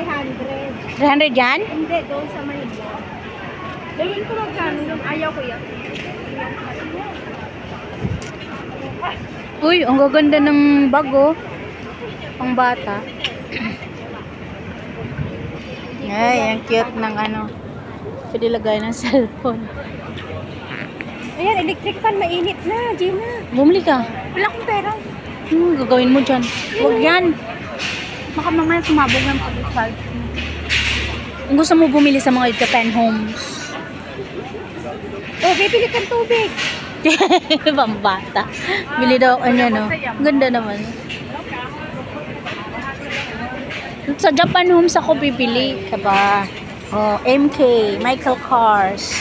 300. 300 yan? Hindi, doon sa Manila. Gawin ko magkano yung ayaw ko yan. Uy, ang gaganda ng bag, oh. Pang bata. Ay, ang cute ng ano. Pwede lagay ng cellphone. Ayan, electric fan, mainit na, Gina. Bumili ka. Wala akong pera. Gagawin mo dyan. Huwag yan. Baka mamaya sumabog ng pag-charge mo. Kung gusto mo bumili sa mga Japan homes. Oh, bibili kang tubig. Pambata. Bili daw ako niya, no? Ganda naman. Sa Japan homes ako bibili. Kaba. Oh, MK. Michael Kors.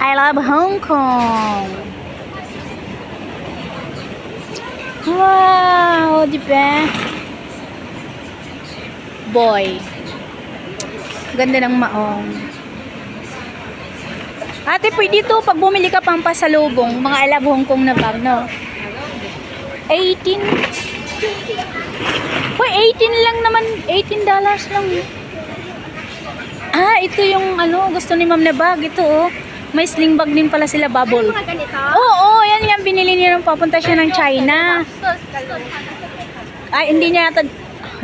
I love Hong Kong. Wow, di ba? Boy. Ganda ng maong. Ate, pwede to pag bumili ka pang pasalubong, mga I love Hong Kong na bag, no? 18. Uy, 18 lang naman. $18 lang. Ah, ito yung ano, gusto ni ma'am na bag. Ito, oh. May sling bag din pala sila, bubble. Mga ganito? Oo, yan yung binili niya nung papunta siya ng China. Ay, hindi niya yata.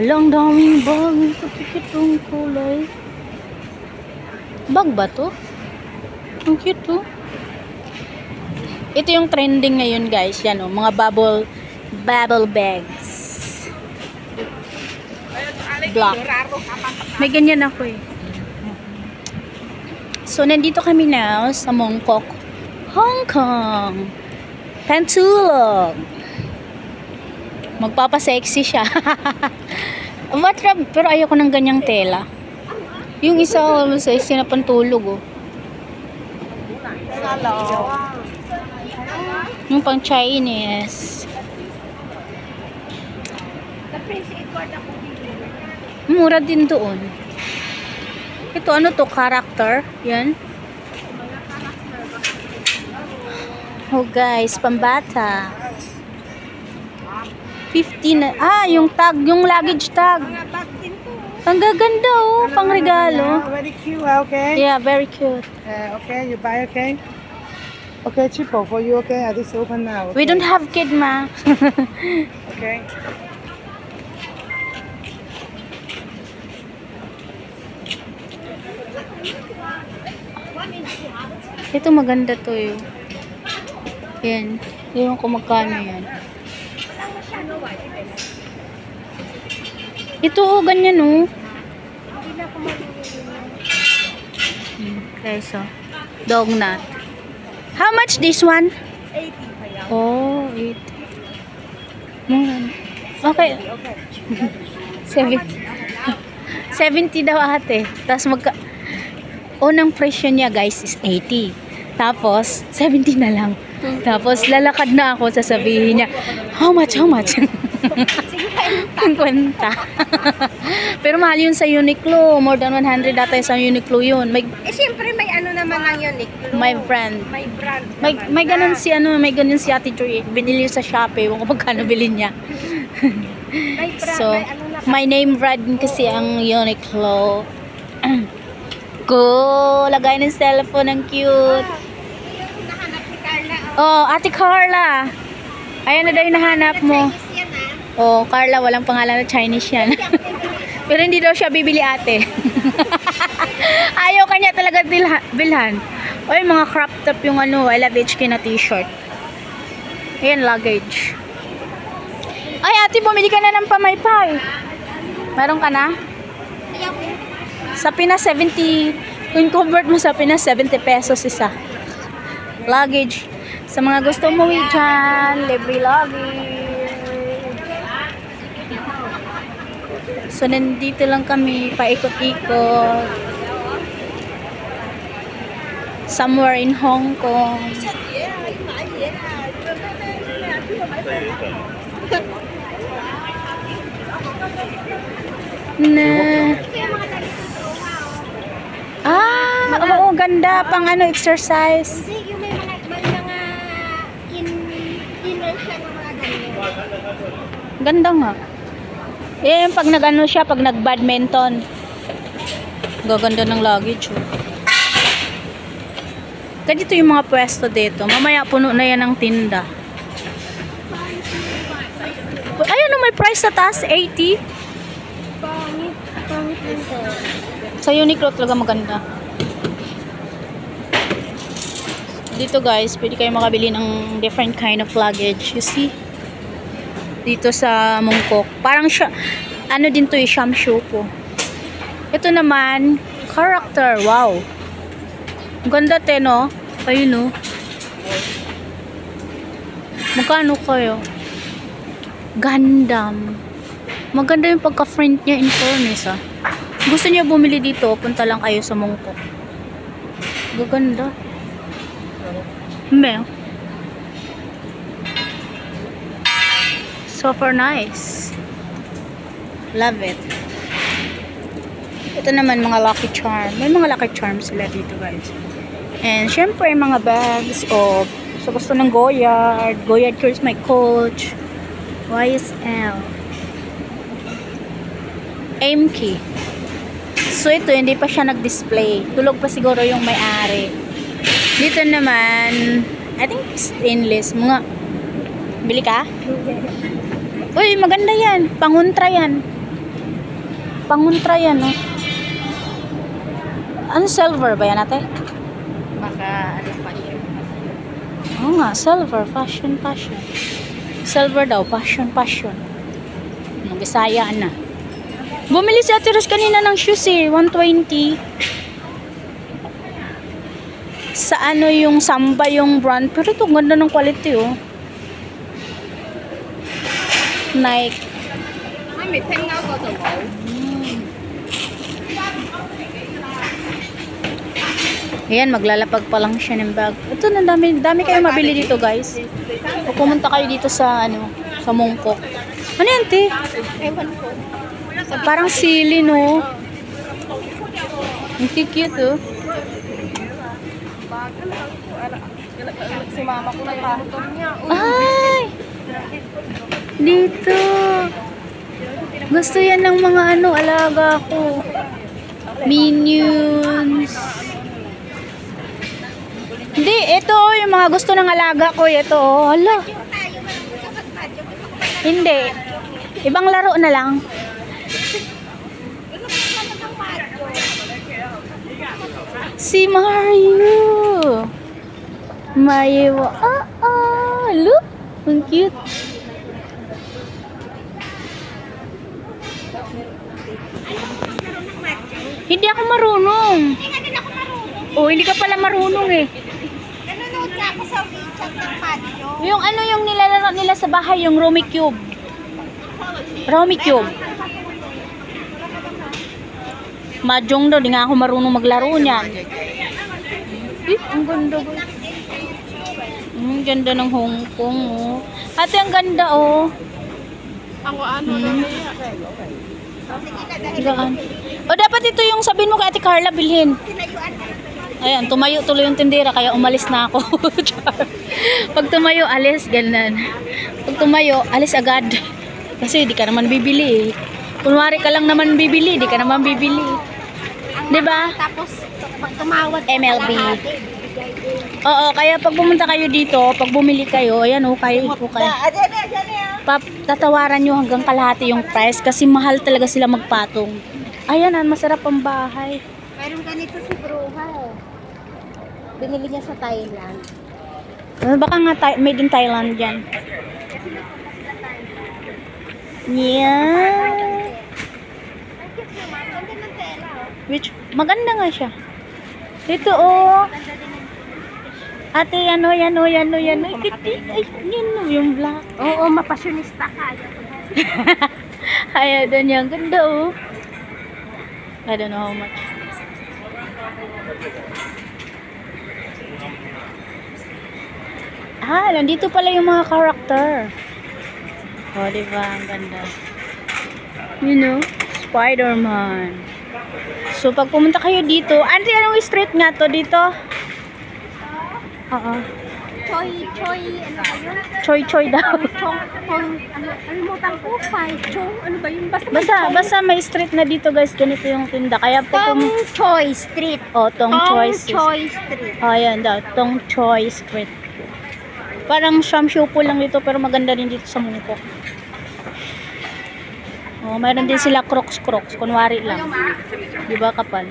Hala, ang daming bag. Ito itong kulay. Bag ba to? Ang cute to. Ito yung trending ngayon, guys. Yan, oh, mga bubble bags. Black. May ganyan ako, eh. So, nandito kami now sa Mongkok, Hong Kong. Pantulog. Magpapasexy siya. Pero ayoko ng ganyang tela. Yung isa, sexy na pantulog, oh. Yung pang Chinese. Mura din doon. Ito, ano to? Character. Yan. Oh, guys. Pambata. 15 na. Ah, yung tag. Yung luggage tag. Ang gaganda, oh. Pang regalo. Very cute, okay? Yeah, very cute. Okay, you buy, okay? Okay, cheaper for you, okay? I just open now. We don't have kid, ma. Okay. Ito maganda to, eh. Yan. Yung kung magkano yan. Ito, oh, ganyan, oh. Okay, so. Dog nut. How much this one? 80. Oh, 80. Mura. Okay. 70 daw, ate. Tapos unang presyo niya, guys, is 80. Tapos 70 na lang. Tapos lalakad na ako, sasabihin niya, how much? 50. Pero mahal yun sa Uniqlo. More than 100 data sa Uniqlo yun. Siyempre may ano naman ng Uniqlo. My brand. May brand. May ganun si Ate Joy. Binili sa Shopee. Kung magkano bilhin niya. May brand. So, my name brand kasi ang Uniqlo. Go! Lagay ng cellphone. Ang cute. Nahanap ni Carla. Oh, Ate Carla. Ayan na daw yung nahanap mo. Chinese yan, Oh, Carla, walang pangalan na Chinese yan. Pero hindi daw siya bibili, ate. Ayaw kanya talaga bilhan. O yung mga crop top yung ano, I love HK na t-shirt. Ayan, luggage. Ay, ate, bumili ka na ng pamaypay. Meron ka na? Sa Pinas, 70. Kung convert mo sa Pinas, 70 pesos isa. Luggage. Sa mga gusto mo dyan, libre luggage. So, nandito lang kami, paikot-ikot. Somewhere in Hong Kong. Oo, ganda. Pang ano, exercise. Hindi, yung may mga inner siya ng mga ganyan. Ganda nga. Eh, pag nag-ano siya, pag nag-badminton. Gaganda ng luggage, oh. Ganito yung mga pwesto dito. Mamaya puno na yan ng tinda. Ayun, may price sa taas, 80. Pangit. Pangit nito. Sa Uniqlo talaga maganda. Dito guys, pwede kayo makabili ng different kind of luggage. You see? Dito sa Mongkok. Parang siya, ano din to eh, Shamshuko. Ito naman, character. Wow. Ganda te, no? Ayun, no? Magkano kayo? Gundam. Maganda yung pagka-front niya in fairness, ah. Gusto niyo bumili dito, punta lang kayo sa Mongkok. Gaganda. Mel. Super nice. Love it. Ito naman mga Lucky Charm. May mga Lucky Charms sila dito guys. And syempre mga bags of so gusto ng Goyard. Goyard here's my Coach. YSL. Aimkey. So ito hindi pa siya nag-display. Tulog pa siguro yung may-ari. Dito naman I think stainless. Mga bili ka? Uy, maganda yan. Panguntra yan. Panguntra yan, no? Ano, silver ba yan, ate? Baka ano fashion. Oo nga, silver. Fashion. Silver daw. Fashion. Bisaya na. Bumili si Ate Rose kanina ng shoes eh. 120. Sa ano yung Samba yung brand. Pero ito, ganda ng quality, oh. Nike. May pen nga ko ito mo. Ayan, maglalapag pa lang siya ng bag. Ito, dami kayo mabili dito, guys. O pumunta kayo dito sa, ano, sa Mongkok. Ano yan, te? Ewan ko. Parang sili, no? Ang cute, oh. Si mama ko na karton niya. Ay! Dito. Gusto yan ng mga, ano, alaga ko. Minions. Hindi, ito yung mga gusto ng alaga ko. Ito, oh. Hala. Hindi. Ibang laro na lang. Si Mario. Mario. Look. Ang cute. Hindi ako marunong. Oh, hindi ka pala marunong eh. Nanonood na ako sa WeChat ng Mario. Yung ano yung nilalaro nila sa bahay, yung Rummy Cube. Rummy Cube. Mahjong daw, di nga ako marunong maglaro niyan. Ang ganda ko. Ang ganda ng Hong Kong, oh. Ate, ang ganda, oh. Ako ano na Gaan. O, dapat ito yung sabihin mo kay Ate Carla, bilhin. Ayan, tumayo tuloy yung tindera, kaya umalis na ako. Pag tumayo, alis, ganun. Pag tumayo, alis agad. Kasi di ka naman bibili, eh. Kunwari ka lang naman bibili, di ka naman bibili. Diba? Tapos, pag tumawad MLB. Oo, kaya pag pumunta kayo dito, pag bumili kayo, ayan o, kayo po kayo. Tatawaran nyo hanggang kalahati yung price kasi mahal talaga sila magpatong. Ayan, masarap ang bahay. Mayroon ganito si Bruha, eh. Binili niya sa Thailand. Baka nga made in Thailand yan. Yeah. Which, maganda nga siya. Ito, oh. Ate, yan. Ay, yan, yung black. Oo, mapasyonista ka. Ay, doon yan. Ganda, oh. I don't know how much. Nandito pala yung mga character. Oh, diba? Ang ganda. You know, Spider-Man. So, pag pumunta kayo dito, anong street nga to dito? Oo. Choy, ano ba yun? Choy daw. Alimutan ko, chong, ano ba yun? Basta may street na dito guys, ganito yung tinda. Kaya po Tong Choy Street. Tong Choy Street. Street. Ayan daw, Tong Choy Street. Parang shamshupo lang dito pero maganda din dito sa Mungkok. Mayroon din sila crocs. Kunwari lang. Di ba kapal?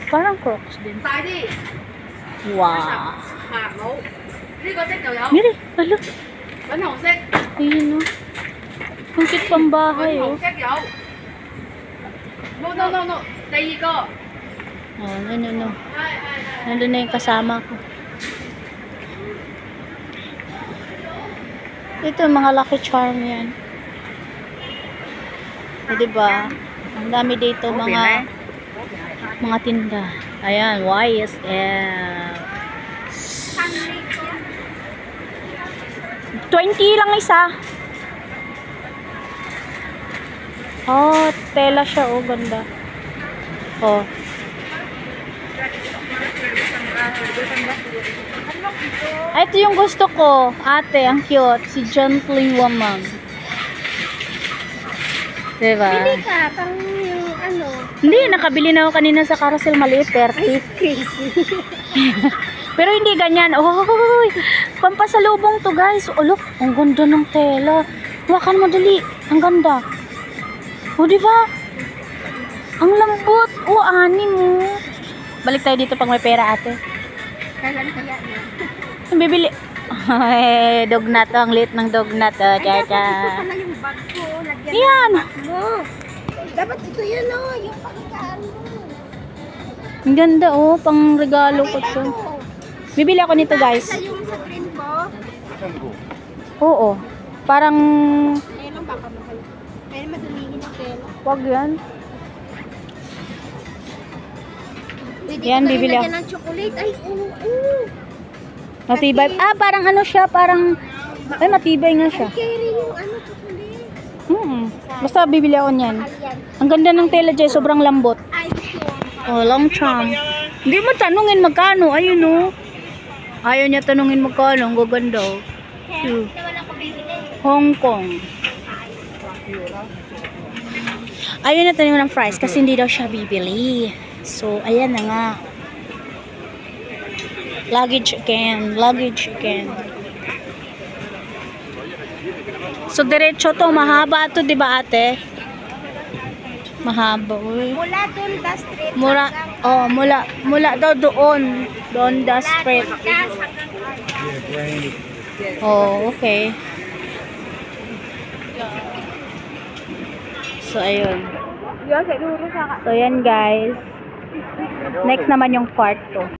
Parang crocs din. Wow. Miri, alo. Ayun o. Ang cute pang bahay o. No. Nandun na yung kasama ko. Ito mga Lucky Charm yan. Diba? Ang dami dito mga tinda. Ayan, YSL. 20 lang isa. Tela siya. Ganda. Ito yung gusto ko. Ate, ang cute. Si Gently Woman. Diba? Pili ka, pang yung ano. Hindi, nakabili na ako kanina sa carousel, maliit, 30. Crazy. Pero hindi ganyan. Pampasalubong to guys. Look, ang ganda ng tela. Hawakan mo dali. Ang ganda. Diba? Ang lambot. Ani mo. Balik tayo dito pag may pera, ate. Kailan kaya yun? Bibili. Dog na to. Ang liit ng dog na to. Ay, dapat ito pala yung bag ko. Lagyan Yan. ng bag mo. Dapat ito yun yung pagkaan mo. Ang ganda pang regalo ko to. Bibili ako nito guys. Sa yung sa green ko. Oo. Parang Ayun lang baka mahal. Pero madumingin ang tela. wag yan. Pwede Yan, ko kayo bibili ako. lagyan ng chocolate. Ay, Matibay. Parang ano siya, parang matibay nga siya. carry yung chocolate. Basta bibili ako niyan. Ayan. Ang ganda ng tela dyan, sobrang lambot. Ay, sure. Long charm. Hindi mo tanungin magkano, ayun Ayaw niya tanungin magkano, ang gaganda Kaya wala ko bibili. Hong Kong. Ayaw na tanungin ng price kasi hindi daw siya bibili. So, ayan na nga. Luggage again. So, diretso to. Mahaba to, di ba ate? Mahaba, Mula doon, the street. Mula daw doon. Doon the street. Okay. So, ayun. So, yan guys. Next naman yung part 2.